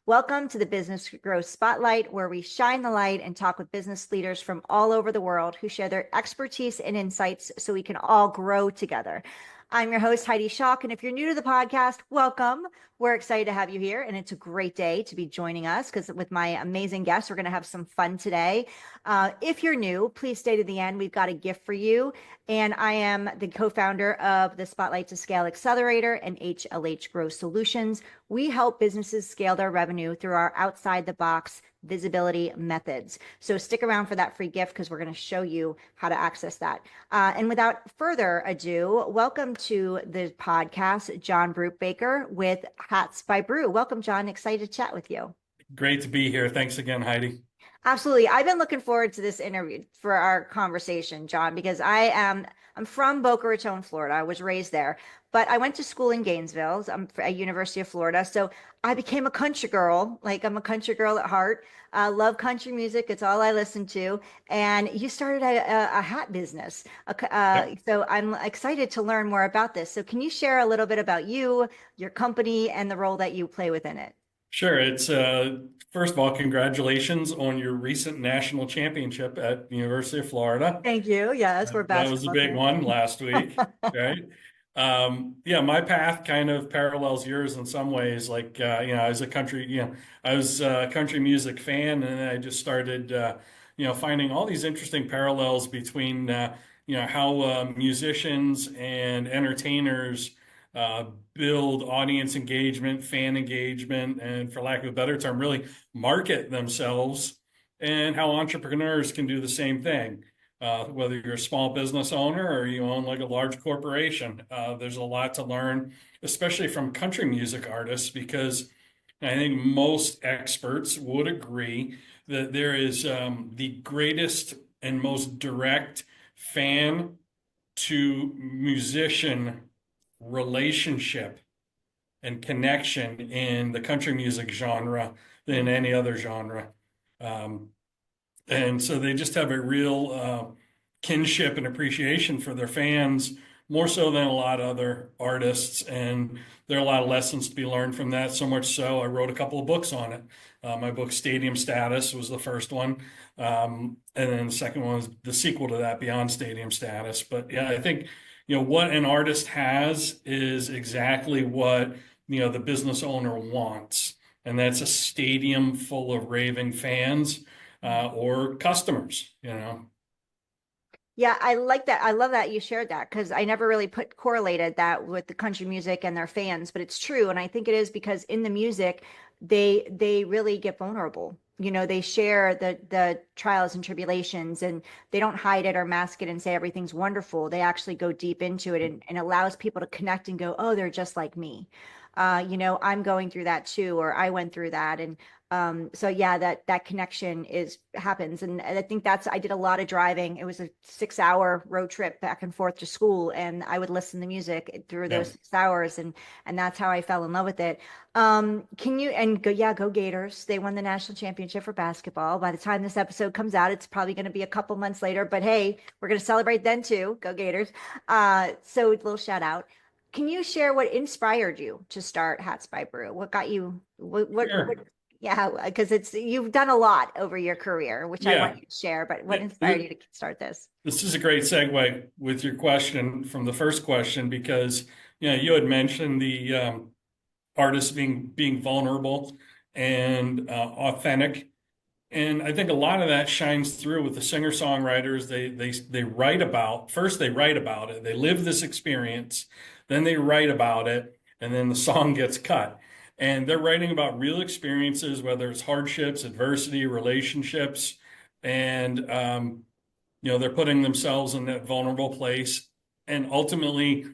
Welcome to the Business Growth Spotlight, where we shine the light and talk with business leaders from all over the world who share their expertise and insights so we can all grow together. I'm your host, Heidi Schalk, and if you're new to the podcast, welcome. We're excited to have you here, and it's a great day to be joining us because with my amazing guests, we're going to have some fun today. If you're new, please stay to the end. We've got a gift for you, and I am the co-founder of the Spotlight to Scale Accelerator and HLH Growth Solutions. We help businesses scale their revenue through our outside-the-box visibility methods. So stick around for that free gift because we're going to show you how to access that. And without further ado, welcome to the podcast, John Brubaker with Hats by Brew. Welcome, John. Excited to chat with you. Great to be here. Thanks again, Heidi. Absolutely. I've been looking forward to this interview for our conversation, John, because I'm from Boca Raton, Florida. I was raised there, but I went to school in Gainesville. I'm at University of Florida. So I became a country girl. Like I'm a country girl at heart. I love country music. It's all I listen to. And you started a hat business. Yep. So I'm excited to learn more about this. So can you share a little bit about you, your company, and the role that you play within it? Sure. It's first of all, congratulations on your recent national championship at the University of Florida. Thank you. Yes, we're That was a basketball big fans. one last week, right? Yeah, my path kind of parallels yours in some ways. Like, I was a country, I was a country music fan, and then I just started, finding all these interesting parallels between, how musicians and entertainers uh, build audience engagement, fan engagement, and for lack of a better term, really market themselves, and how entrepreneurs can do the same thing. Whether you're a small business owner or you own like a large corporation, there's a lot to learn, especially from country music artists, because I think most experts would agree that there is the greatest and most direct fan to musician relationship and connection in the country music genre than any other genre. Um, and so they just have a real kinship and appreciation for their fans, more so than a lot of other artists. And there are a lot of lessons to be learned from that. So much so, I wrote a couple of books on it. My book, Stadium Status, was the first one. And then the second one was the sequel to that, Beyond Stadium Status. But yeah, I think, what an artist has is exactly what, the business owner wants. And that's a stadium full of raving fans or customers. Yeah, I like that. I love that you shared that because I never really correlated that with the country music and their fans, but it's true. And I think it is because in the music, they really get vulnerable. They share the trials and tribulations and they don't hide it or mask it and say everything's wonderful. They actually go deep into it and allows people to connect and go, oh, they're just like me. I'm going through that too, or I went through that. And so yeah, that connection happens. And I think I did a lot of driving. It was a 6-hour road trip back and forth to school. And I would listen to music through Yeah. those 6 hours. And that's how I fell in love with it. Go Gators. They won the national championship for basketball. By the time this episode comes out, it's probably going to be a couple months later, but hey, we're going to celebrate then too. Go Gators. So a little shout out. Can you share what inspired you to start Hats by Brew? What got you, what Sure. yeah, because you've done a lot over your career, which I want Yeah. you to share, but what Yeah. inspired you to start this? This is a great segue with your question from the first question because you had mentioned the artist being vulnerable and authentic, and I think a lot of that shines through with the singer-songwriters. They write about first they write about it, they live this experience, then they write about it, and then the song gets cut. And they're writing about real experiences, whether it's hardships, adversity, relationships, and they're putting themselves in that vulnerable place. And ultimately,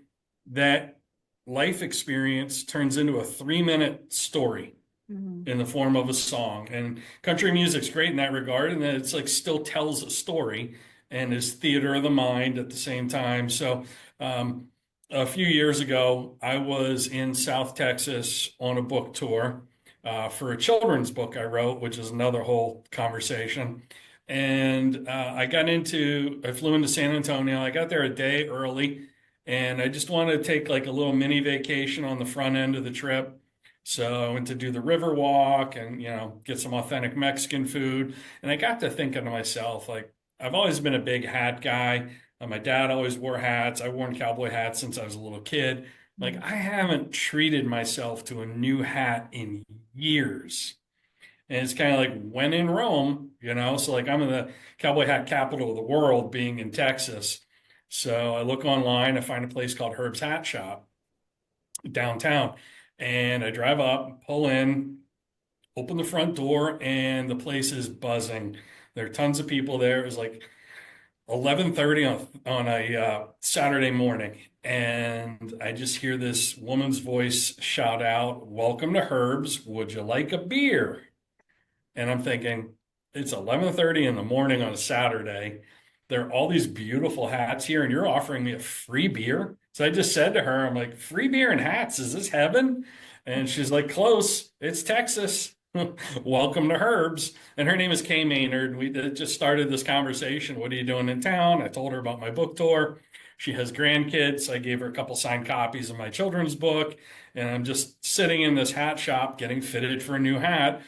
that life experience turns into a 3-minute story Mhm. in the form of a song. And country music's great in that regard, and that it's like still tells a story and is theater of the mind at the same time. So, a few years ago, I was in South Texas on a book tour for a children's book I wrote, which is another whole conversation. And I flew into San Antonio. I got there a day early, and I just wanted to take like a little mini vacation on the front end of the trip. So I went to do the river walk and, get some authentic Mexican food. And I got to thinking to myself, like, I've always been a big hat guy. My dad always wore hats. I've worn cowboy hats since I was a little kid. Like, Mhm. I haven't treated myself to a new hat in years. And it's kind of like when in Rome. So, like, I'm in the cowboy hat capital of the world, being in Texas. So I look online, I find a place called Herb's Hat Shop downtown. And I drive up, pull in, open the front door, and the place is buzzing. There are tons of people there. It was like 11:30 on a Saturday morning, and I just hear this woman's voice shout out, "Welcome to Herb's. Would you like a beer?" And I'm thinking, it's 11:30 in the morning on a Saturday. There are all these beautiful hats here, and you're offering me a free beer. So I just said to her, I'm like, free beer and hats, is this heaven? And she's like, close. It's Texas. Welcome to Herb's. And her name is Kay Maynard. We just started this conversation. What are you doing in town? I told her about my book tour. She has grandkids. I gave her a couple signed copies of my children's book. And I'm just sitting in this hat shop getting fitted for a new hat,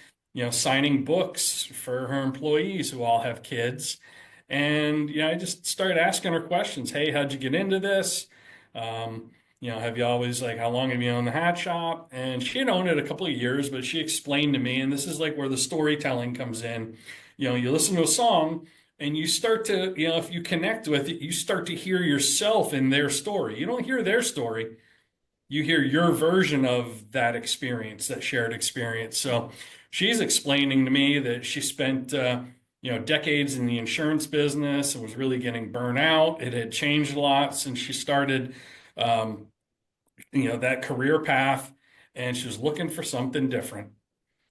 signing books for her employees who all have kids. And I just started asking her questions. Hey, how'd you get into this? Um, have you always, like, how long have you owned the hat shop? And she had owned it a couple of years, but she explained to me, and this is like where the storytelling comes in. You listen to a song and you start to, if you connect with it, you start to hear yourself in their story. You don't hear their story, you hear your version of that experience, that shared experience. So she's explaining to me that she spent, decades in the insurance business and was really getting burnt out. It had changed a lot since she started, um, that career path, and she was looking for something different.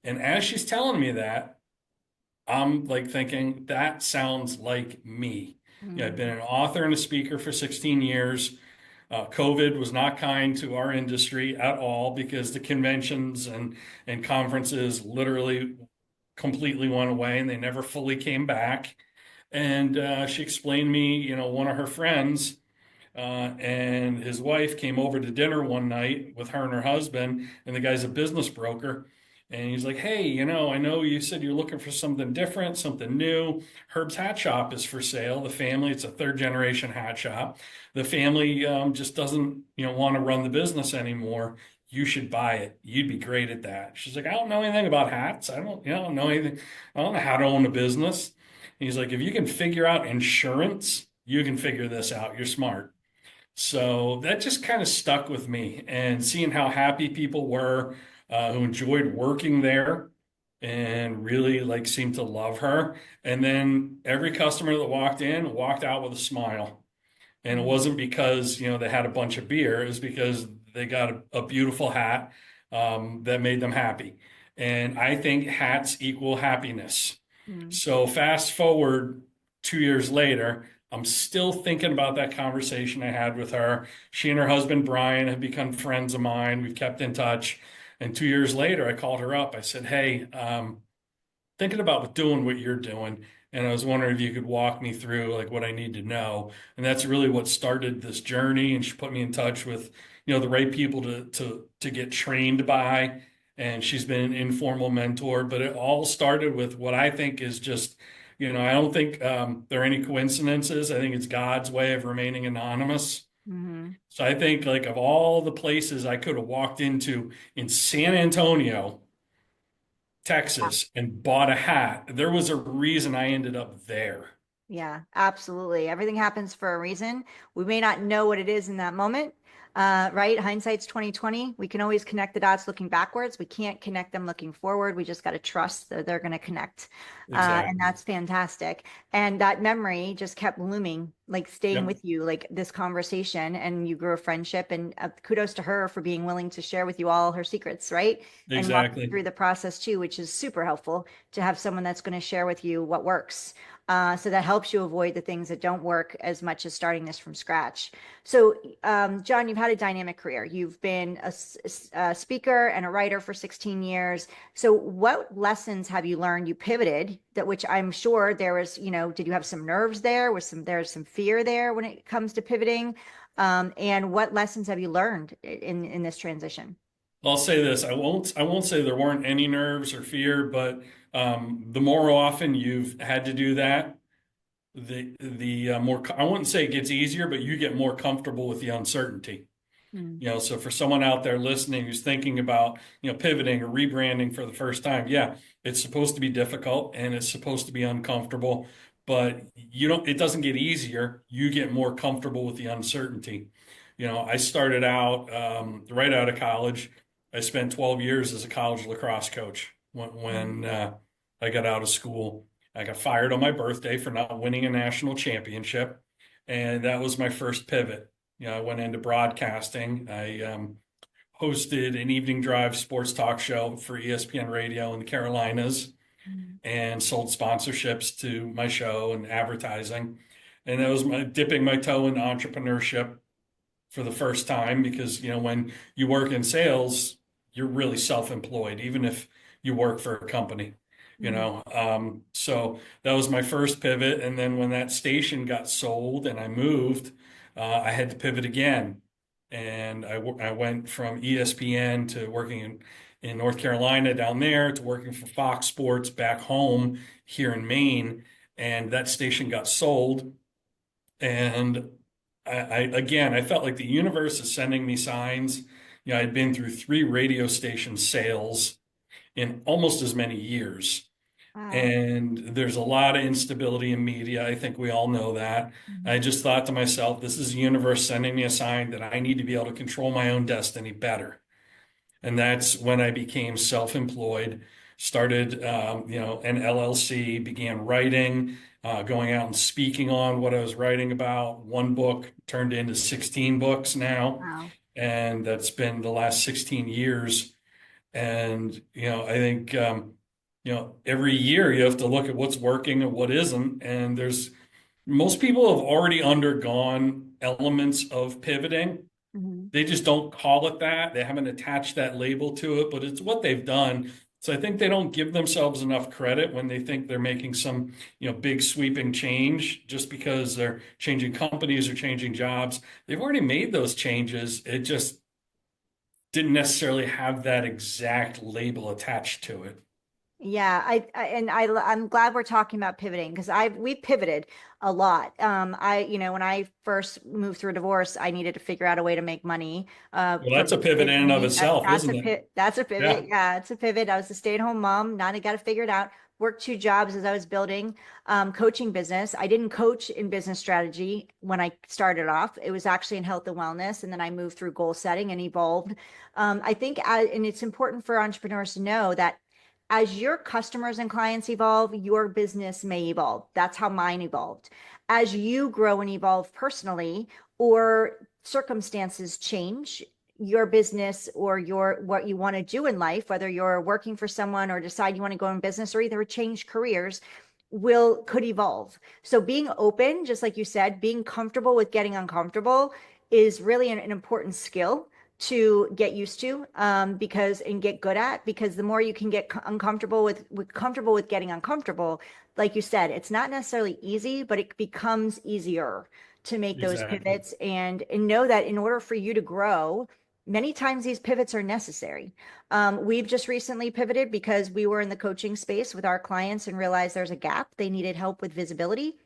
And as she's telling me that, I'm like thinking, that sounds like me. I've been Mhm. an author and a speaker for 16 years. COVID was not kind to our industry at all because the conventions and conferences literally completely went away and they never fully came back. And she explained to me, one of her friends and his wife came over to dinner one night with her and her husband, and the guy's a business broker. And he's like, hey, I know you said you're looking for something different, something new. Herb's Hat Shop is for sale. The family, it's a third generation hat shop. The family just doesn't, want to run the business anymore. You should buy it. You'd be great at that. She's like, I don't know anything about hats. I don't know anything. I don't know how to own a business. And he's like, if you can figure out insurance, you can figure this out. You're smart. So that just kind of stuck with me, and seeing how happy people were who enjoyed working there and really like seemed to love her. And then every customer that walked in walked out with a smile. And it Mhm. wasn't because, they had a bunch of beer, it was because they got a beautiful hat that made them happy. And I think hats equal happiness. Mhm. So fast forward 2 years later, I'm still thinking about that conversation I had with her. She and her husband Brian have become friends of mine. We've kept in touch. And 2 years later, I called her up. I said, "Hey, thinking about doing what you're doing, and I was wondering if you could walk me through like what I need to know." And that's really what started this journey. And she put me in touch with, the right people to get trained by. And she's been an informal mentor, but it all started with what I think is just, I don't think there are any coincidences. I think it's God's way of remaining anonymous. Mhm. So I think like of all the places I could have walked into in San Antonio, Texas, and bought a hat, there was a reason I ended up there. Yeah, absolutely. Everything happens for a reason. We may not know what it is in that moment, right? Hindsight's 2020. We can always connect the dots looking backwards. We can't connect them looking forward. We just got to trust that they're going to connect. And Exactly. that's fantastic. And that memory just kept looming, like staying Yep. with you, like this conversation, and you grew a friendship. And kudos to her for being willing to share with you all her secrets, right? And walk you Exactly. through the process too, which is super helpful to have someone that's going to share with you what works. So that helps you avoid the things that don't work as much as starting this from scratch. So, John, you've had a dynamic career. You've been a speaker and a writer for 16 years. So, what lessons have you learned? You pivoted, that which I'm sure there was, did you have some nerves there? There's some fear there when it comes to pivoting? And what lessons have you learned in this transition? I'll say this. I won't say there weren't any nerves or fear, but the more often you've had to do that, the more, I wouldn't say it gets easier, but you get more comfortable with the uncertainty. Mm, So for someone out there listening who's thinking about, pivoting or rebranding for the first time, yeah, it's supposed to be difficult and it's supposed to be uncomfortable, but it doesn't get easier. You get more comfortable with the uncertainty. I started out right out of college. I spent 12 years as a college lacrosse coach mm, when I got out of school. I got fired on my birthday for not winning a national championship, and that was my first pivot. I went into broadcasting. I hosted an evening drive sports talk show for ESPN Radio in the Carolinas mm. and sold sponsorships to my show and advertising. And that was my dipping my toe in entrepreneurship for the first time because, when you work in sales, you're really self-employed, even if you work for a company. Mm. So that was my first pivot. And then when that station got sold and I moved, I had to pivot again. And I went from ESPN to working in North Carolina down there to working for Fox Sports back home here in Maine. And that station got sold. And I felt like the universe is sending me signs. I'd been through three radio station sales in almost as many years. Wow. And there's a lot of instability in media. I think we all know that. Mm. I just thought to myself, this is the universe sending me a sign that I need to be able to control my own destiny better. And that's when I became self-employed, started, an LLC, began writing, going out and speaking on what I was writing about. One book turned into 16 books now, Wow. and that's been the last 16 years. And, I think, every year you have to look at what's working and what isn't. And most people have already undergone elements of pivoting. Mhm. They just don't call it that. They haven't attached that label to it, but it's what they've done. So I think they don't give themselves enough credit when they think they're making some, big sweeping change just because they're changing companies or changing jobs. They've already made those changes. It just didn't necessarily have that exact label attached to it. Yeah, I'm glad we're talking about pivoting because we pivoted a lot. When I first moved through a divorce, I needed to figure out a way to make money Well, for that's a both pivot kids in and and of me. itself, isn't it? That's a pivot. Yeah. Yeah, it's a pivot. I was a stay-at-home mom. Now I got to figure it out. Worked two jobs as I was building coaching business. I didn't coach in business strategy when I started off. It was actually in health and wellness, and then I moved through goal setting and evolved. I think, and it's important for entrepreneurs to know that as your customers and clients evolve, your business may evolve. That's how mine evolved. As you grow and evolve personally, or circumstances change, your business or what you want to do in life, whether you're working for someone or decide you want to go in business or either change careers, could evolve. So being open, just like you said, being comfortable with getting uncomfortable is really an important skill to get used to and get good at, because the more you can get comfortable with getting uncomfortable, like you said, it's not necessarily easy, but it becomes easier to make those Exactly. pivots and know that in order for you to grow, many times these pivots are necessary. We've just recently pivoted because we were in the coaching space with our clients and realized there's a gap. They needed help with visibility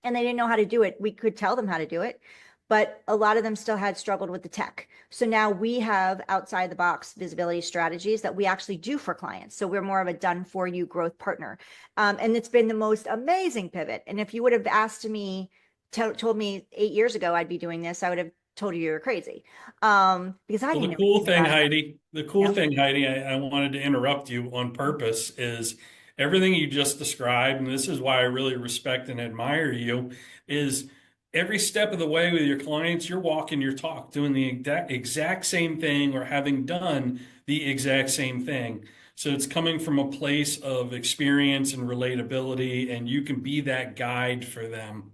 and they didn't know how to do it. We could tell them how to do it, but a lot of them still had struggled with the tech. So now we have outside the box visibility strategies that we actually do for clients. So we're more of a done for you growth partner. And it's been the most amazing pivot. And if you would have asked me, told me 8 years ago I'd be doing this, I would have told you were crazy because I Well, didn't know anything about it. The cool Yeah. thing, Heidi, I wanted to interrupt you on purpose is everything you just described, and this is why I really respect and admire you, is every step of the way with your clients, you're walking your talk, doing the exact same thing or having done the exact same thing. So it's coming from a place of experience and relatability, and you can be that guide for them.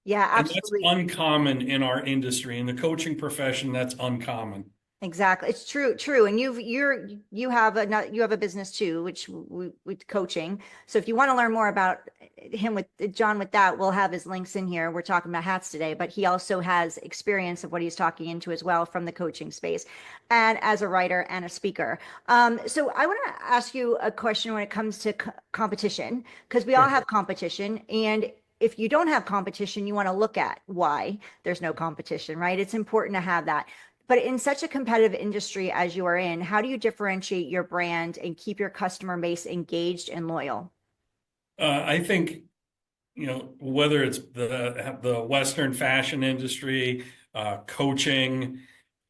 Yeah, And that's absolutely. uncommon in our industry. In the coaching profession, that's uncommon. Exactly. It's true, true. And you have a business too, which with coaching. So if you want to learn more about him with John with that, we'll have his links in here. We're talking about hats today, but he also has experience of what he's talking into as well from the coaching space and as a writer and a speaker. So I want to ask you a question when it comes to competition, because we all Sure. have competition, and if you don't have competition, you want to look at why there's no competition, right? It's important to have that. But in such a competitive industry as you are in, how do you differentiate your brand and keep your customer base engaged and loyal? I think, whether it's the Western fashion industry, coaching,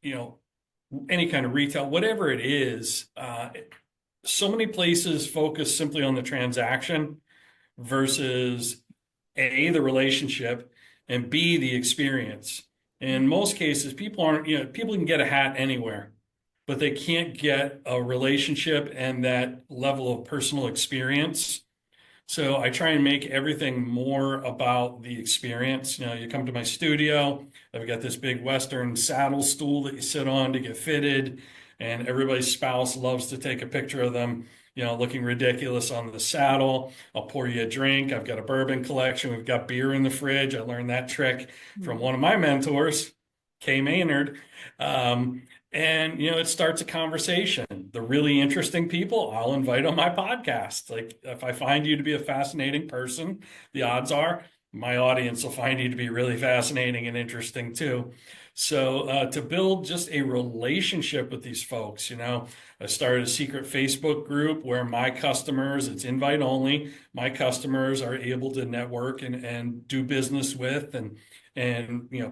you know, any kind of retail, whatever it is, so many places focus simply on the transaction versus A, the relationship, and B, the experience. In most cases, people can get a hat anywhere, but they can't get a relationship and that level of personal experience. So I try and make everything more about the experience. You come to my studio, I've got this big Western saddle stool that you sit on to get fitted, and everybody's spouse loves to take a picture of them, looking ridiculous on the saddle. I'll pour you a drink. I've got a bourbon collection. We've got beer in the fridge. I learned that trick from Mhm. one of my mentors, Kay Maynard. Um, and it starts a conversation. The really interesting people, I'll invite on my podcast. Like if I find you to be a fascinating person, the odds are my audience will find you to be really fascinating and interesting too. So to build just a relationship with these folks, I started a secret Facebook group where my customers, it's invite only, my customers are able to network and do business with and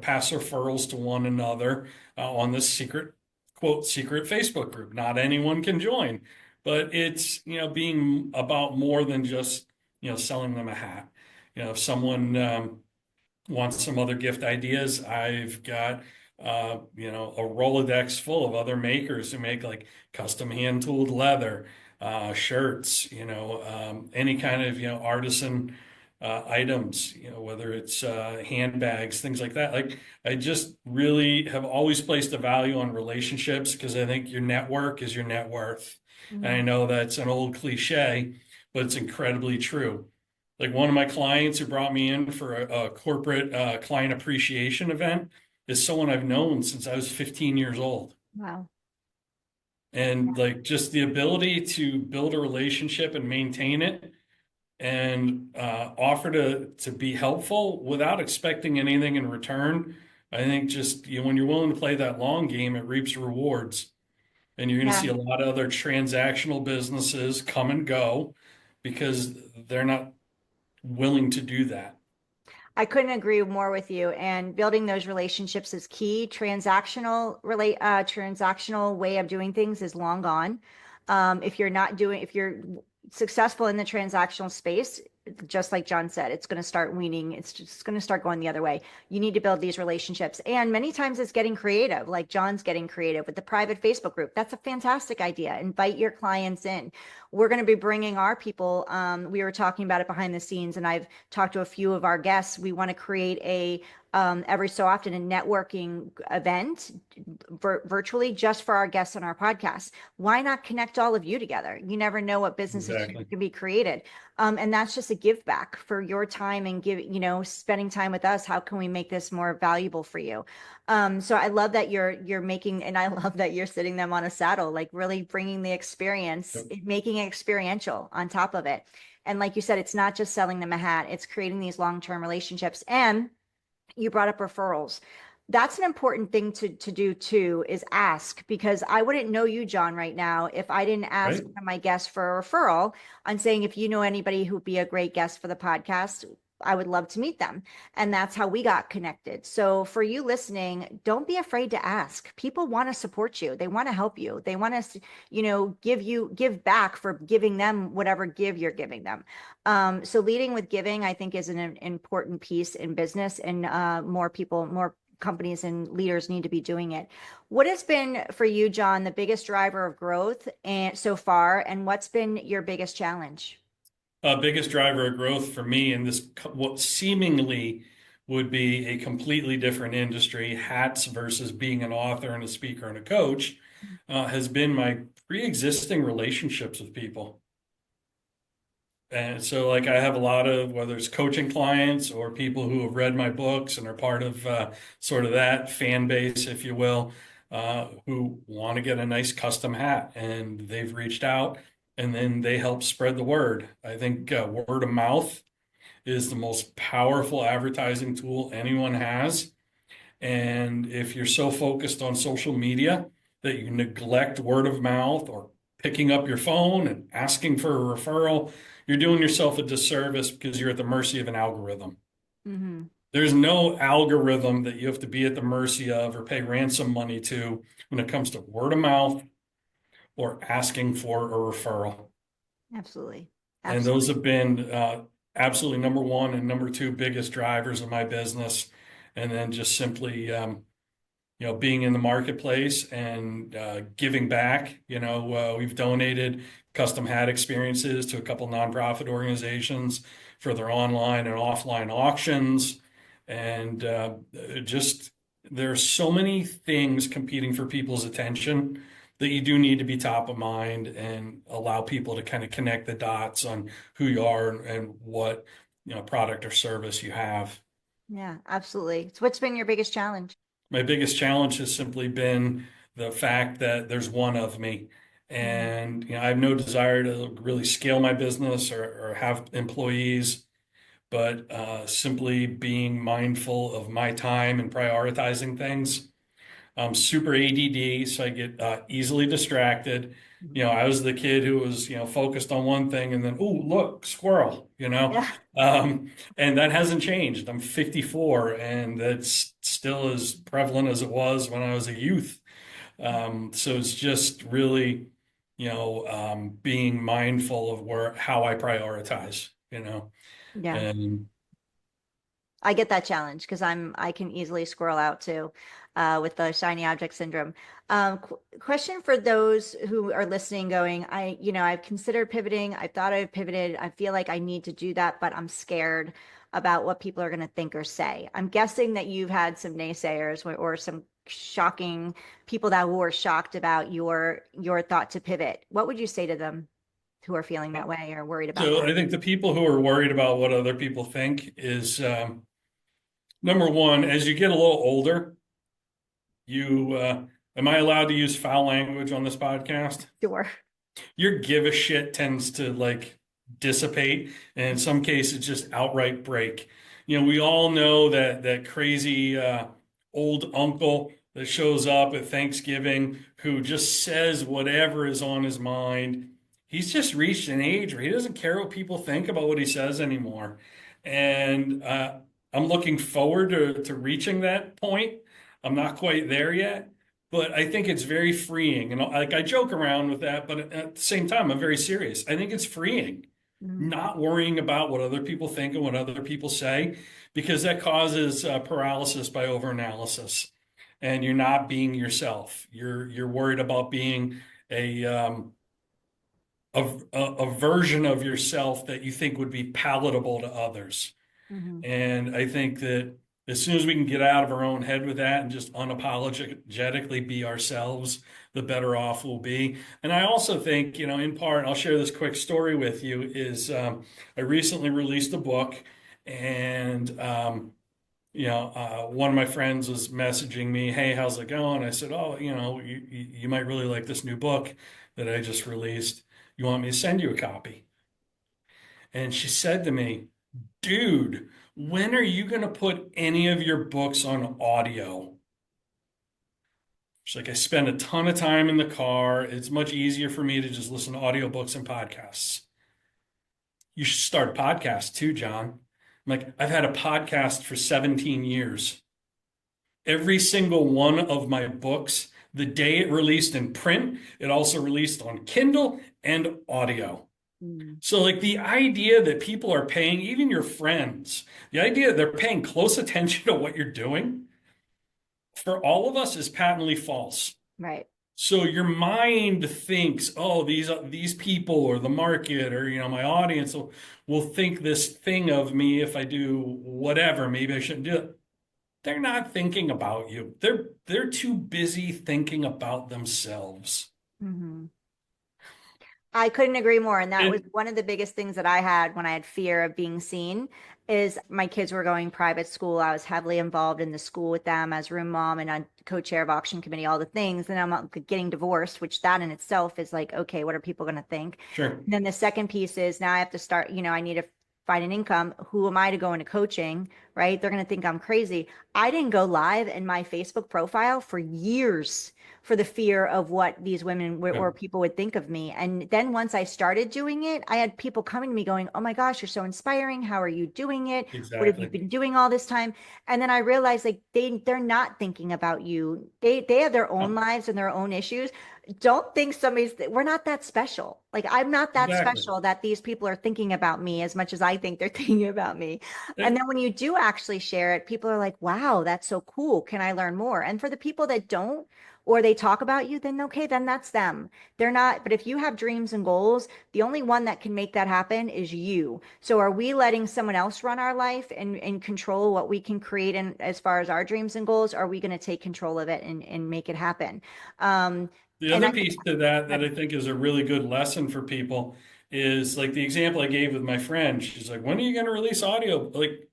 pass referrals to one another on this secret quote secret Facebook group. Not anyone can join, but it's being about more than just selling them a hat. If someone wants some other gift ideas, I've got a Rolodex full of other makers who make like custom hand tooled leather, shirts, any kind of artisan items, whether it's handbags, things like that. Like I just really have always placed a value on relationships because I think your network is your net worth. And I Mhm. know that's an old cliche, but it's incredibly true. Like one of my clients who brought me in for a corporate client appreciation event is someone I've known since I was 15 years old. Wow. And like just the ability to build a relationship and maintain it and offer to be helpful without expecting anything in return. I think just when you're willing to play that long game, it reaps rewards. And you're going to Yeah. see a lot of other transactional businesses come and go because they're not willing to do that. I couldn't agree more with you. And building those relationships is key. Transactional way of doing things is long gone. If you're successful in the transactional space, just like John said, it's going to start weaning. It's just going to start going the other way. You need to build these relationships. And many times it's getting creative, like John's getting creative with the private Facebook group. That's a fantastic idea. Invite your clients in. We're going to be bringing our people. We were talking about it behind the scenes, and I've talked to a few of our guests. We want to create every so often a networking event virtually just for our guests on our podcast. Why not connect all of you together? You never know what businesses Exactly. can be created. And that's just a give back for your time and spending time with us. How can we make this more valuable for you? So I love that you're making, and I love that you're sitting them on a saddle, like really bringing the experience, Yep. making it experiential on top of it. And like you said, it's not just selling them a hat; it's creating these long-term relationships. And you brought up referrals. That's an important thing to do too, is ask, because I wouldn't know you, John, right now if I didn't ask Right. one of my guests for a referral on saying, if you know anybody who'd be a great guest for the podcast, I would love to meet them. And that's how we got connected. So for you listening, don't be afraid to ask. People want to support you. They want to help you. They want to, give back for giving them whatever give you're giving them. So leading with giving, I think, is an important piece in business, and more companies and leaders need to be doing it. What has been for you, John, the biggest driver of growth and so far, and what's been your biggest challenge? Biggest driver of growth for me in this what seemingly would be a completely different industry. Hats versus being an author and a speaker and a coach has been my pre-existing relationships with people. And so, like, I have a lot of, whether it's coaching clients or people who have read my books and are part of sort of that fan base, if you will, who want to get a nice custom hat, and they've reached out and then they help spread the word. I think word of mouth is the most powerful advertising tool anyone has. And if you're so focused on social media that you neglect word of mouth or picking up your phone and asking for a referral, you're doing yourself a disservice because you're at the mercy of an algorithm. Mm-hmm. There's no algorithm that you have to be at the mercy of or pay ransom money to when it comes to word of mouth or asking for a referral. Absolutely. And those Absolutely. have been absolutely number one and number two biggest drivers of my business. And then just simply, being in the marketplace and giving back. We've donated custom hat experiences to a couple nonprofit organizations for their online and offline auctions. And just there's so many things competing for people's attention that you do need to be top of mind and allow people to kind of connect the dots on who you are and what, product or service you have. Yeah, absolutely. So what's been your biggest challenge? My biggest challenge has simply been the fact that there's one of me. Mm, And I have no desire to really scale my business or have employees, but simply being mindful of my time and prioritizing things. I'm super ADD, so I get easily distracted. mhm. I was the kid who was, focused on one thing and then, oh, look, squirrel. Yeah. And that hasn't changed. I'm 54, and that's still as prevalent as it was when I was a youth. So it's just really, being mindful of how I prioritize. Yeah. And I get that challenge because I can easily squirrel out too, with the shiny object syndrome. Question for those who are listening, going, I've considered pivoting. I thought I've pivoted. I feel like I need to do that, but I'm scared about what people are going to think or say. I'm guessing that you've had some naysayers or some shocking people that were shocked about your thought to pivot. What would you say to them who are feeling that way or worried about so that? I think the people who are worried about what other people think is number one, as you get a little older, am I allowed to use foul language on this podcast? Sure. Your give a shit tends to like dissipate, and in some cases just outright break. We all know that crazy old uncle that shows up at Thanksgiving who just says whatever is on his mind. He's just reached an age where he doesn't care what people think about what he says anymore. And I'm looking forward to reaching that point. I'm not quite there yet, but I think it's very freeing. And like I joke around with that, but at the same time, I'm very serious. I think it's freeing, Mm, not worrying about what other people think and what other people say, because that causes paralysis by overanalysis. And you're not being yourself. You're worried about being a a version of yourself that you think would be palatable to others. mhm, And I think that as soon as we can get out of our own head with that and just unapologetically be ourselves, the better off we'll be. And I also think, in part, I'll share this quick story with you, is I recently released a book, and one of my friends was messaging me, "Hey, how's it going?" I said, "Oh, you might really like this new book that I just released. You want me to send you a copy?" And she said to me, "Dude, when are you going to put any of your books on audio?" She's like, "I spend a ton of time in the car. It's much easier for me to just listen to audiobooks and podcasts. You should start a podcast too, John." I'm like, "I've had a podcast for 17 years. Every single one of my books, the day it released in print, it also released on Kindle and audio." mm, So, like, the idea that people are paying, even your friends, the idea that they're paying close attention to what you're doing, for all of us is patently false. right. So your mind thinks, oh, these people or the market or my audience will think this thing of me if I do whatever. Maybe I shouldn't do it. They're not thinking about you. They're too busy thinking about themselves. Mhm. I couldn't agree more. And that was And one of the biggest things that I had when I had fear of being seen is my kids were going private school. I was heavily involved in the school with them as room mom and on co-chair of auction committee, all the things. And I'm getting divorced, which that in itself is like, okay, what are people going to think? sure, And then the second piece is now I have to start, I need to find an income. Who am I to go into coaching, right? They're going to think I'm crazy. I didn't go live in my Facebook profile for years for the fear of what these women yeah, or people would think of me. And then once I started doing it, I had people coming to me going, "Oh my gosh, you're so inspiring. How are you doing it? What have you exactly. been doing all this time?" And then I realized like they're not thinking about you. They have their own No, lives and their own issues. Don't think we're not that special. Like I'm not that exactly. special that these people are thinking about me as much as I think they're thinking about me. And Eh, then when you do actually share it, people are like, "Wow, that's so cool. Can I learn more?" And for the people that don't, or they talk about you, then okay, then that's them. They're not, but if you have dreams and goals, the only one that can make that happen is you. So are we letting someone else run our life and control what we can create in as far as our dreams and goals? Or are we going to take control of it and make it happen? Um, The and I other think piece to that I think is a really good lesson for people is like the example I gave with my friend. She's like, when are you going to release audio? Like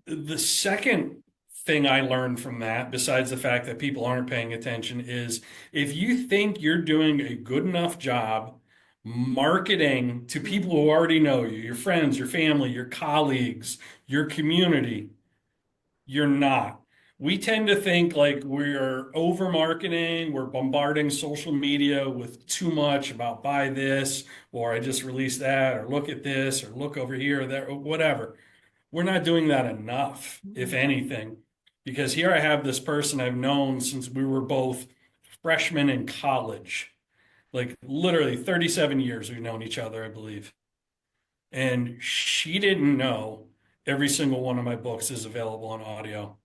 the second thing I learned from that, besides the fact that people aren't paying attention, is if you think you're doing a good enough job marketing to people who already know you, your friends, your family, your colleagues, your community, you're not. We tend to think like we're over marketing, we're bombarding social media with too much about buy this, or I just released that, or look at this, or look over here, or there, or whatever. We're not doing that enough, if anything, because here I have this person I've known since we were both freshmen in college, like literally 37 years we've known each other, I believe. And she didn't know every single one of my books is available on audio.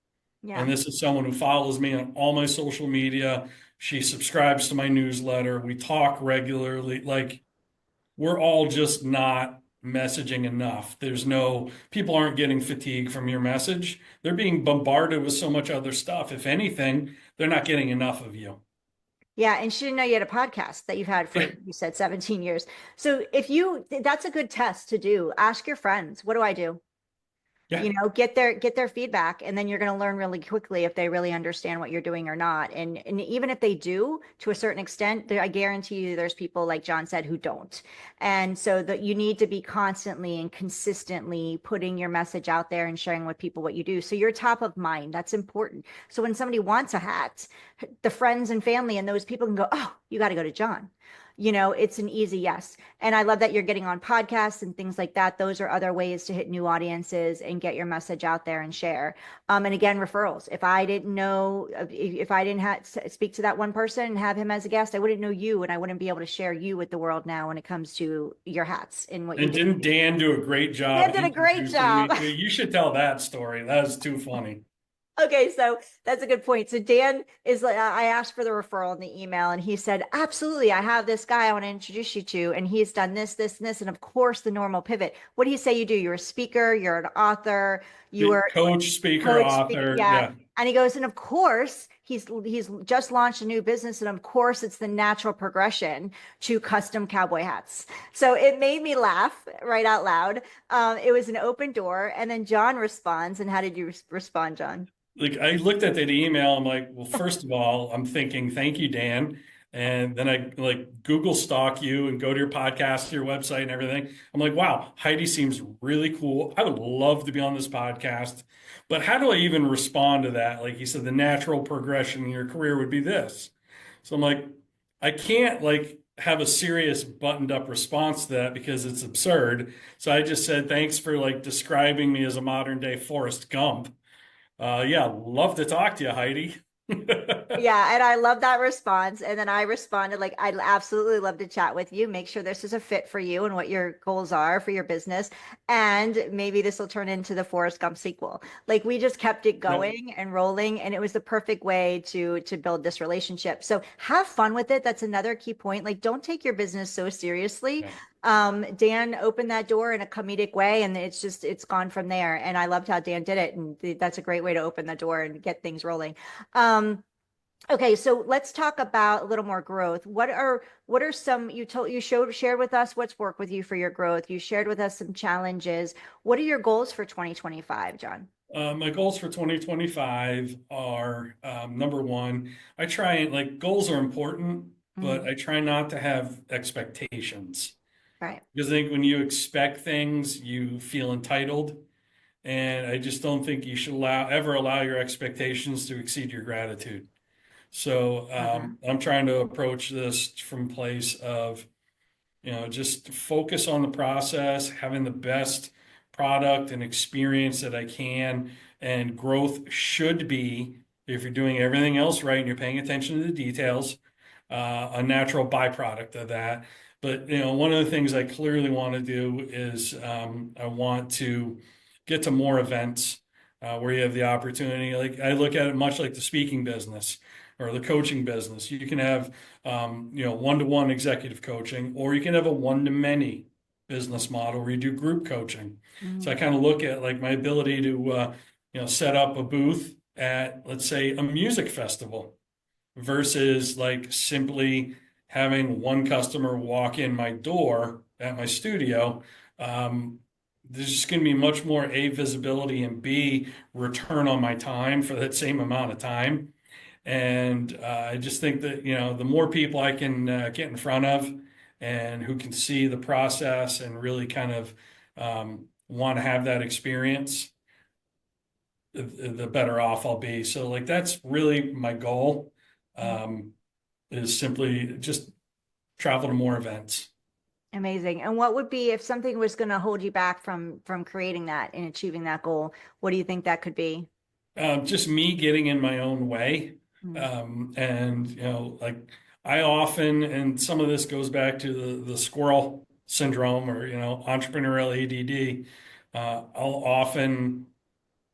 And yeah. this is someone who follows me on all my social media. She subscribes to my newsletter. We talk regularly. Like, we're all just not messaging enough. People aren't getting fatigue from your message. They're being bombarded with so much other stuff. If anything, they're not getting enough of you. Yeah, and she didn't know you had a podcast that you've had for, you said 17 years. So that's a good test to do. Ask your friends, what do I do? Yeah. Get their feedback, and then you're going to learn really quickly if they really understand what you're doing or not. And even if they do to a certain extent, I guarantee you there's people like John said who don't. And so that you need to be constantly and consistently putting your message out there and sharing with people what you do, so you're top of mind. That's important. So when somebody wants a hat, the friends and family and those people can go, "Oh, you got to go to John." It's an easy yes. And I love that you're getting on podcasts and things like that. Those are other ways to hit new audiences and get your message out there and share. And again, referrals. If I didn't know, if I didn't speak to that one person and have him as a guest, I wouldn't know you, and I wouldn't be able to share you with the world now when it comes to your hats and what you And do. didn't Dan do a great job Dan did a great introducing job. me to you? You should tell that story. That was too funny. Okay, so that's a good point. So Dan is like, I asked for the referral in the email, and he said, "Absolutely, I have this guy I want to introduce you to, and he's done this, this, and this, and of course the normal pivot." What do you say you do? You're a speaker, you're an author, you are Coach, speaker, coach, speaker, author. yeah. Yeah. And he goes, and of course he's just launched a new business, and of course it's the natural progression to custom cowboy hats. So it made me laugh right out loud. It was an open door, and then John responds. And how did you respond, John? Like I looked at that email, I'm like, well, first of all, I'm thinking, thank you, Dan. And then I like Google stalk you and go to your podcast, your website and everything. I'm like, wow, Heidi seems really cool. I would love to be on this podcast. But how do I even respond to that? Like you said, the natural progression in your career would be this. So I'm like, I can't like have a serious buttoned up response to that because it's absurd. So I just said, thanks for like describing me as a modern day Forrest Gump. Yeah, love to talk to you, Heidi. Yeah, and I love that response. And then I responded like, I'd absolutely love to chat with you, make sure this is a fit for you and what your goals are for your business. And maybe this will turn into the Forrest Gump sequel. Like we just kept it Yep. going and rolling, and it was the perfect way to build this relationship. So have fun with it. That's another key point. Like don't take your business so seriously. Yeah. Dan opened that door in a comedic way, and it's gone from there. And I loved how Dan did it. And that's a great way to open the door and get things rolling. Okay, so let's talk about a little more growth. What are some you shared with us what's worked with you for your growth. You shared with us some challenges. What are your goals for 2025, John? My goals for 2025 are number one, I try and like goals are important, but Mhm. I try not to have expectations. Right. Because I think when you expect things, you feel entitled. And I just don't think you should ever allow your expectations to exceed your gratitude. So Love that. I'm trying to approach this from a place of, just focus on the process, having the best product and experience that I can. And growth should be, if you're doing everything else right and you're paying attention to the details, a natural byproduct of that. But one of the things I clearly want to do is I want to get to more events where you have the opportunity. Like I look at it much like the speaking business or the coaching business. You can have one-to-one executive coaching, or you can have a one-to-many business model where you do group coaching. So I Mhm. kind of look at like my ability to set up a booth at, let's say, a music festival versus like simply having one customer walk in my door at my studio. Um, there's just going to be much more A, visibility, and B, return on my time for that same amount of time. And I just think that, the more people I can get in front of and who can see the process and really kind of want to have that experience, the better off I'll be. So, like, that's really my goal. Um, is simply just travel to more events. Amazing. And what would be if something was going to hold you back from creating that and achieving that goal? What do you think that could be? Just me getting in my own way. Mm. And, like I often, and some of this goes back to the squirrel syndrome or, entrepreneurial ADD. I'll often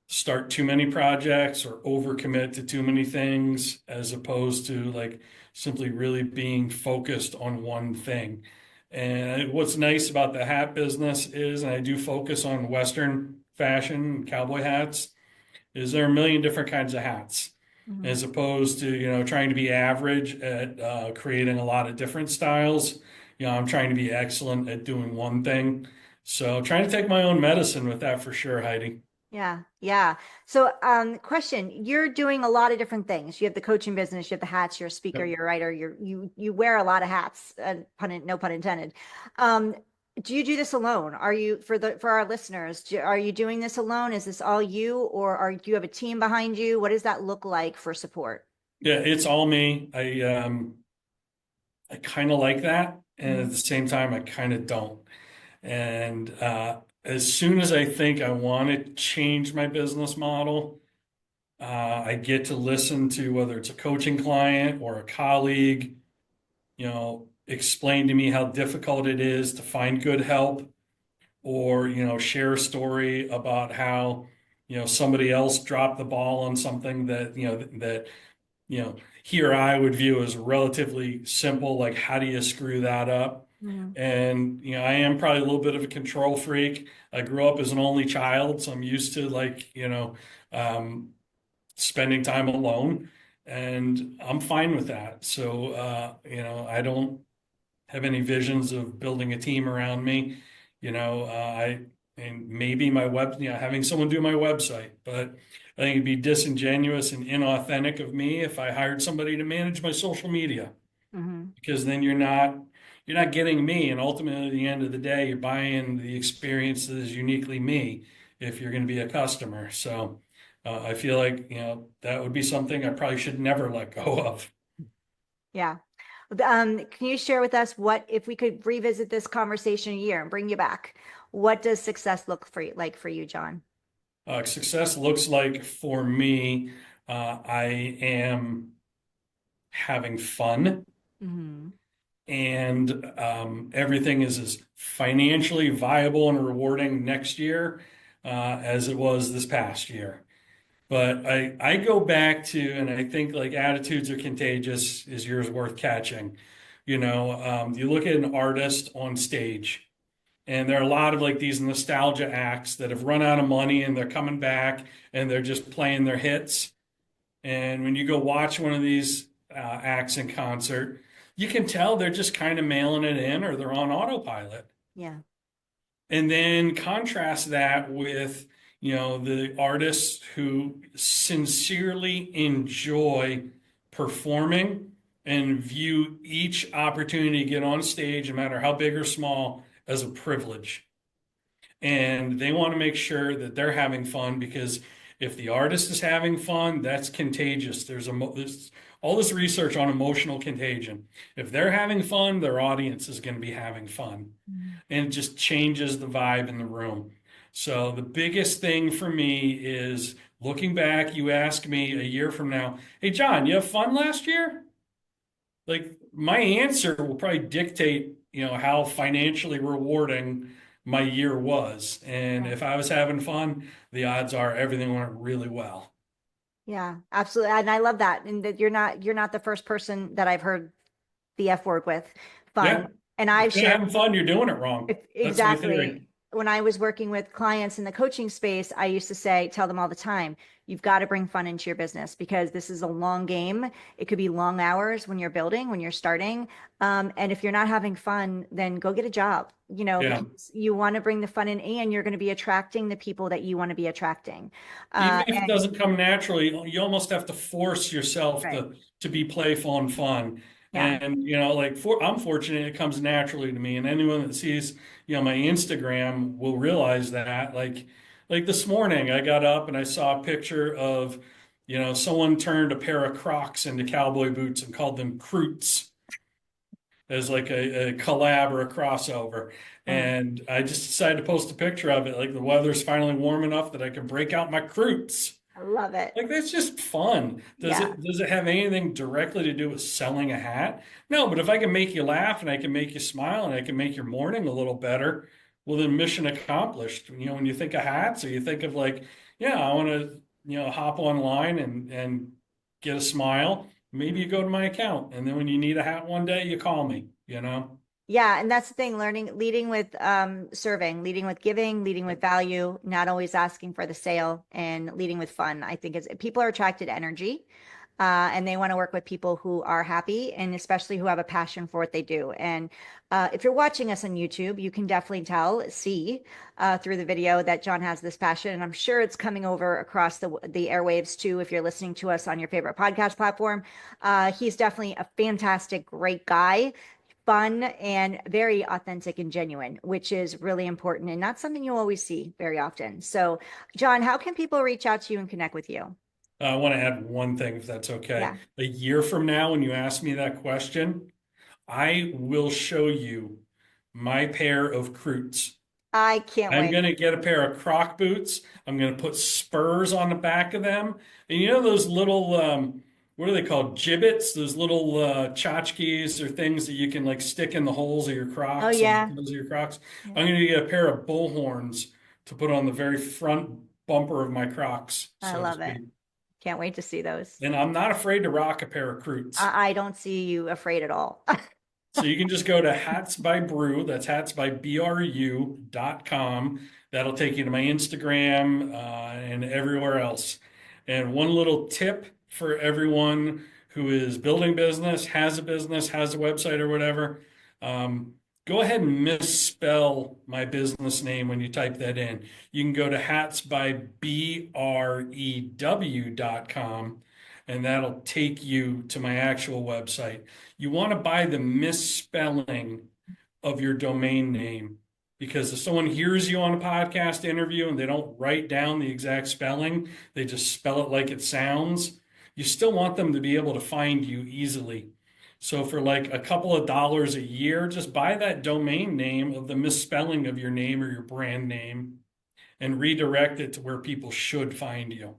start too many projects or overcommit to too many things as opposed to like simply really being focused on one thing. And what's nice about the hat business is, and I do focus on Western fashion, cowboy hats, is there are a million different kinds of hats Mhm. as opposed to, trying to be average at creating a lot of different styles. I'm trying to be excellent at doing one thing. So trying to take my own medicine with that for sure, Heidi. Yeah, yeah. So, question, you're doing a lot of different things. You have the coaching business, you have the hats, you're a speaker, Yep. you're a writer, you wear a lot of hats, no pun intended. Um, do you do this alone? Are you for our listeners, are you doing this alone? Is this all you, or do you have a team behind you? What does that look like for support? Yeah, it's all me. I kind of like that, and at Mhm. the same time, I kind of don't. And as soon as I think I want to change my business model, I get to listen to whether it's a coaching client or a colleague, explain to me how difficult it is to find good help, or share a story about how somebody else dropped the ball on something that you know, he or I would view as relatively simple, like how do you screw that up? Mhm. And, I am probably a little bit of a control freak. I grew up as an only child, so I'm used to like, um, spending time alone, and I'm fine with that. So, I don't have any visions of building a team around me. And maybe having someone do my website, but I think it'd be disingenuous and inauthentic of me if I hired somebody to manage my social media, Mhm. because then you're not getting me, and ultimately at the end of the day, you're buying the experience that is uniquely me if you're going to be a customer. So I feel like that would be something I probably should never let go of. Yeah. Can you share with us what, if we could revisit this conversation a year and bring you back, what does success look like for you, John? Success looks like for me I am having fun, Hmm. and everything is as financially viable and rewarding next year as it was this past year. But I go back to, and I think like attitudes are contagious is yours worth catching. You look at an artist on stage, and there are a lot of like these nostalgia acts that have run out of money and they're coming back and they're just playing their hits. And when you go watch one of these acts in concert, you can tell they're just kind of mailing it in or they're on autopilot. Yeah. And then contrast that with, the artists who sincerely enjoy performing and view each opportunity to get on stage, no matter how big or small, as a privilege. And they want to make sure that they're having fun because if the artist is having fun, that's contagious. There's all this research on emotional contagion. If they're having fun, their audience is going to be having fun, Mhm. and it just changes the vibe in the room. So the biggest thing for me is looking back. You ask me a year from now, "Hey John, you have fun last year?" Like my answer will probably dictate, how financially rewarding my year was. And Yeah. if I was having fun, the odds are everything went really well. Yeah, absolutely. And I love that. And that you're not the first person that I've heard the F word with fun. Yeah. And If I've you're not shared having fun, you're doing it wrong. That's my exactly. theory. When I was working with clients in the coaching space, I used to tell them all the time, you've got to bring fun into your business because this is a long game. It could be long hours when you're building, when you're starting. And if you're not having fun, then go get a job, Yeah. because you want to bring the fun in and you're going to be attracting the people that you want to be attracting. Even if it And doesn't come naturally, you almost have to force yourself right. to be playful and fun. Yeah. And I'm fortunate it comes naturally to me. And anyone that sees, my Instagram will realize that. Like this morning, I got up and I saw a picture of, someone turned a pair of Crocs into cowboy boots and called them Croots as like a collab or a crossover. Oh, And I just decided to post a picture of it. Like the weather's finally warm enough that I can break out my Croots. I love it. Like that's just fun. Does Yeah. it does it have anything directly to do with selling a hat? No, but if I can make you laugh and I can make you smile and I can make your morning a little better, well then mission accomplished. When you think of hats or you think of like, yeah, I want to, hop online and get a smile, maybe you go to my account. And then when you need a hat one day, you call me. Yeah, and that's the thing, leading with serving, leading with giving, leading with value, not always asking for the sale, and leading with fun. I think is people are attracted to energy, and they want to work with people who are happy and especially who have a passion for what they do. And if you're watching us on YouTube, you can definitely see through the video that John has this passion, and I'm sure it's coming over across the airwaves too. If you're listening to us on your favorite podcast platform, he's definitely a fantastic, great guy, fun and very authentic and genuine, which is really important and not something you always see very often. So, John, how can people reach out to you and connect with you? I want to add one thing, if that's okay. Yeah, A year from now, when you ask me that question, I will show you my pair of Croots. I can't I'm wait. going to get a pair of Croc boots. I'm going to put spurs on the back of them. And you know those little, what are they called? Gibbets, those little tchotchkes or things that you can like stick in the holes of your Oh, Crocs and yeah. the toes of your Crocs. Yeah. I'm going to get a pair of bull horns to put on the very front bumper of my Crocs, I so to love it. speak. Can't wait to see those. And I'm not afraid to rock a pair of Croots. I don't see you afraid at all. So you can just go to Hats by Brew. That's hatsbybru.com. That'll take you to my Instagram and everywhere else. And one little tip for everyone who is building business, has a website or whatever, go ahead and misspell my business name when you type that in. You can go to hatsbybrew.com and that'll take you to my actual website. You want to buy the misspelling of your domain name because if someone hears you on a podcast interview and they don't write down the exact spelling, they just spell it like it sounds, you still want them to be able to find you easily. So for like a couple of dollars a year, just buy that domain name of the misspelling of your name or your brand name and redirect it to where people should find you.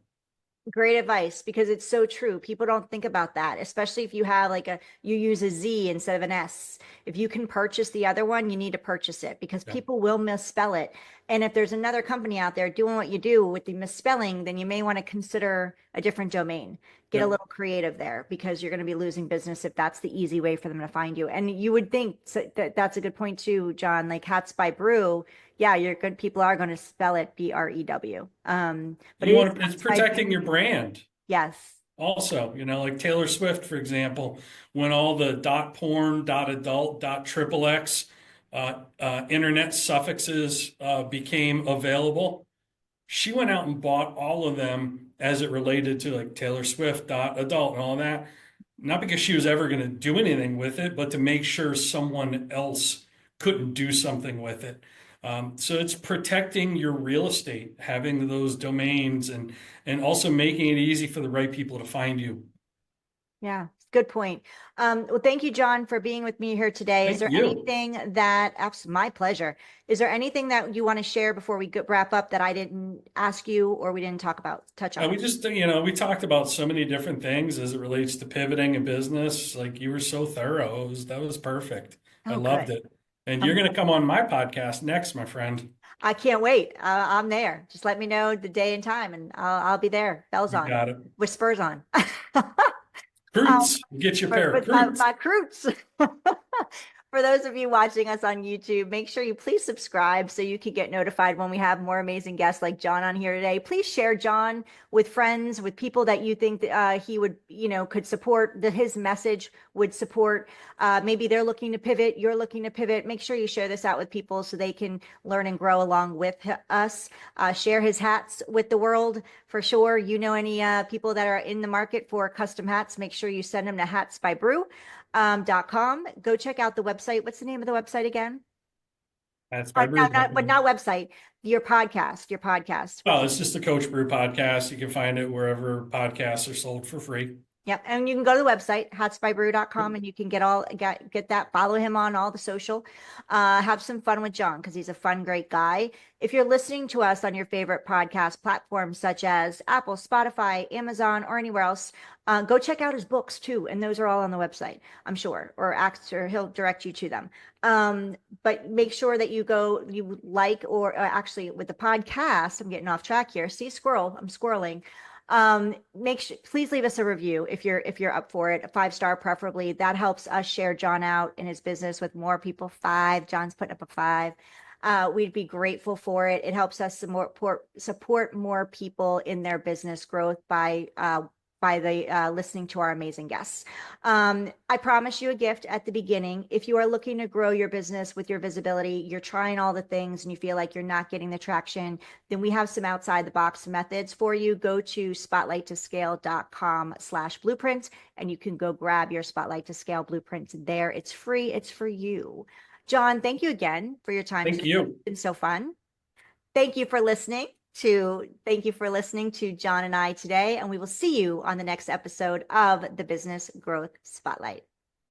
Great advice, because it's so true. People don't think about that, especially if you have like you use a Z instead of an S. If you can purchase the other one, you need to purchase it because Yeah. people will misspell it. And if there's another company out there doing what you do with the misspelling, then you may want to consider a different domain. Get a Yep. little creative there because you're going to be losing business if that's the easy way for them to find you. And you would think that that's a good point too, John, like Hats by Brew. Yeah, you're good. People are going to spell it BREW. But You it is want to, it's Hats by protecting Brew. your brand. Yes. Also, like Taylor Swift, for example, when all the dot porn, dot adult, dot triple X internet suffixes became available, she went out and bought all of them as it related to like Taylor Swift, dot adult, and all that. Not because she was ever going to do anything with it, but to make sure someone else couldn't do something with it. So it's protecting your real estate, having those domains, and also making it easy for the right people to find you. Yeah, good point. Well, thank you, John, for being with me here today. Is Thank there you. anything that, absolutely, my pleasure. Is there anything that you want to share before we wrap up that I didn't ask you or we didn't talk about, touch on? We just, we talked about so many different things as it relates to pivoting a business. Like you were so thorough. That was perfect. I Oh, loved good. it. And you're Um, going to come on my podcast next, my friend. I can't wait. I'm there. Just let me know the day and time, and I'll be there. Bells You on, got it. whispers on. Fruits. Get you a pair of With my, fruits. my crews. For those of you watching us on YouTube, make sure you please subscribe so you can get notified when we have more amazing guests like John on here today. Please share John with friends, with people that you think he would, could support, that his message would support. Maybe they're looking to pivot, you're looking to pivot. Make sure you share this out with people so they can learn and grow along with us. Share his hats with the world for sure. Any people that are in the market for custom hats, make sure you send them to Hats by Brew. .com. Go check out the website. What's the name of the website again? That's my brew. But not website. Your podcast. Your podcast. Well, What's it's just the Coach Brew podcast. You can find it wherever podcasts are sold for free. Yep. And you can go to the website, hatsbybrew.com, and you can get that, follow him on all the social. Have some fun with John because he's a fun, great guy. If you're listening to us on your favorite podcast platforms such as Apple, Spotify, Amazon, or anywhere else, go check out his books too. And those are all on the website, I'm sure, or he'll direct you to them. But make sure that you like, or actually with the podcast, I'm getting off track here. See, I'm squirreling. Please leave us a review if you're up for it, a 5-star preferably. That helps us share John out in his business with more people. 5, John's putting up a 5. We'd be grateful for it. It helps us support more people in their business growth by the listening to our amazing guests. I promise you a gift at the beginning. If you are looking to grow your business with your visibility, you're trying all the things and you feel like you're not getting the traction, then we have some outside the box methods for you. Go to spotlighttoscale.com/blueprint and you can go grab your Spotlight to Scale blueprint there. It's free. It's for you. John, thank you again for your time Thank today. you. It's been so fun. Thank you for listening to John and I today, and we will see you on the next episode of the Business Growth Spotlight.